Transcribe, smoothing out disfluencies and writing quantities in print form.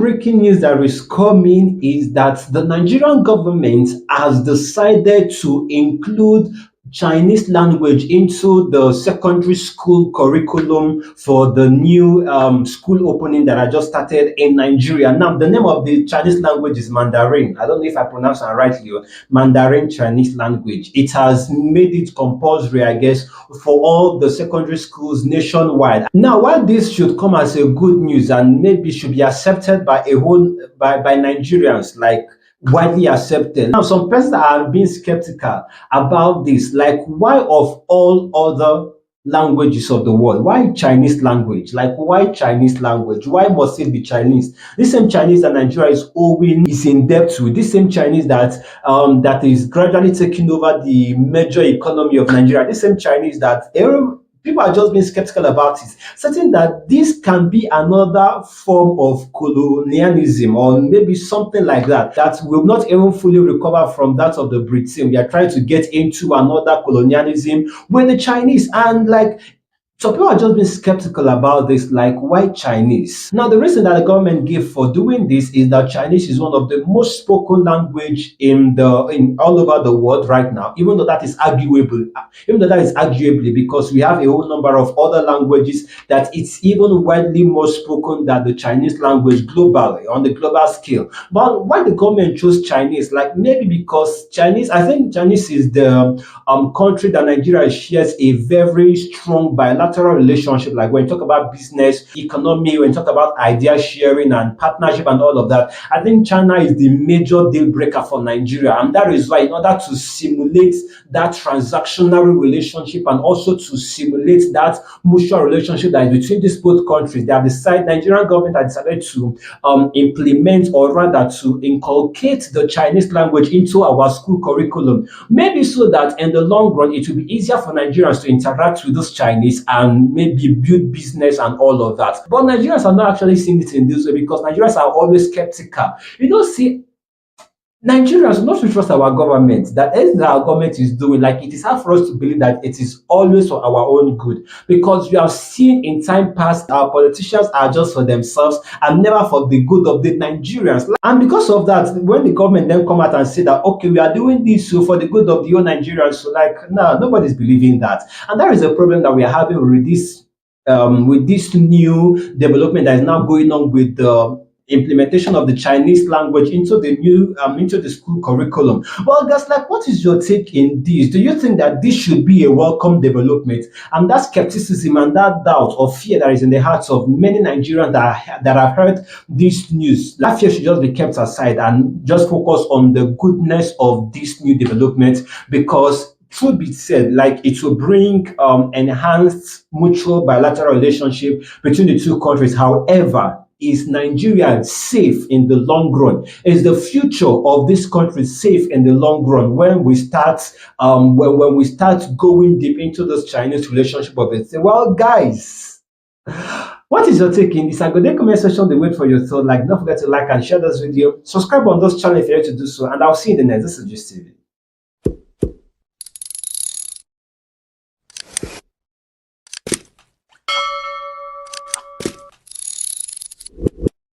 breaking news that is coming is that the Nigerian government has decided to include Chinese language into the secondary school curriculum for the new school opening that I just started in Nigeria. Now, the name of the Chinese language is Mandarin. I don't know if I pronounce it rightly. Mandarin Chinese language. It has made it compulsory, I guess, for all the secondary schools nationwide. Now, while this should come as a good news and maybe should be accepted by a whole by Nigerians, like widely accepted. Now, some persons are being skeptical about this. Like, why of all other languages of the world, why Chinese language? Like, why Chinese language? Why must it be Chinese? This same Chinese that Nigeria is in debt with. This same Chinese that is gradually taking over the major economy of Nigeria. This same Chinese that people are just being skeptical about it, certain that this can be another form of colonialism or maybe something like that, that will not even fully recover from that of the Britain. We are trying to get into another colonialism with the Chinese, and like, so people are just being skeptical about this, like, why Chinese? Now, the reason that the government gave for doing this is that Chinese is one of the most spoken language in all over the world right now, even though that is arguable, because we have a whole number of other languages that it's even widely more spoken than the Chinese language globally, on the global scale. But why the government chose Chinese? Like, maybe because I think Chinese is the country that Nigeria shares a very strong bilateral relationship. Like, when you talk about business, economy, when you talk about idea sharing and partnership and all of that, I think China is the major deal breaker for Nigeria. And that is why, in order to simulate that transactional relationship and also to simulate that mutual relationship that is between these both countries, Nigerian government has decided to implement, or rather to inculcate, the Chinese language into our school curriculum. Maybe so that in the long run, it will be easier for Nigerians to interact with those Chinese and maybe build business and all of that. But Nigerians are not actually seeing it in this way, because Nigerians are always skeptical. See, Nigerians do not trust our government. That anything that our government is doing, like, it is hard for us to believe that it is always for our own good, because we have seen in time past our politicians are just for themselves and never for the good of the Nigerians. And because of that, when the government then come out and say that, okay, we are doing this so for the good of the whole Nigerians, so like, no, nobody's believing that. And that is a problem that we are having with this new development that is now going on with the implementation of the Chinese language into the new into the school curriculum. Well, guys, like, what is your take in this? Do you think that this should be a welcome development? And that skepticism and that doubt or fear that is in the hearts of many Nigerians that have heard this news, that fear should just be kept aside and just focus on the goodness of this new development, because truth be said, like, it will bring enhanced mutual bilateral relationship between the two countries. However, is Nigeria safe in the long run? Is the future of this country safe in the long run when we start when we start going deep into this Chinese relationship of it? Well, guys, what is your take in this? I go in the comment section to wait for your thought. Like, don't forget to like and share this video. Subscribe on this channel if you're to do so, and I'll see you in the next. This is Gist TV.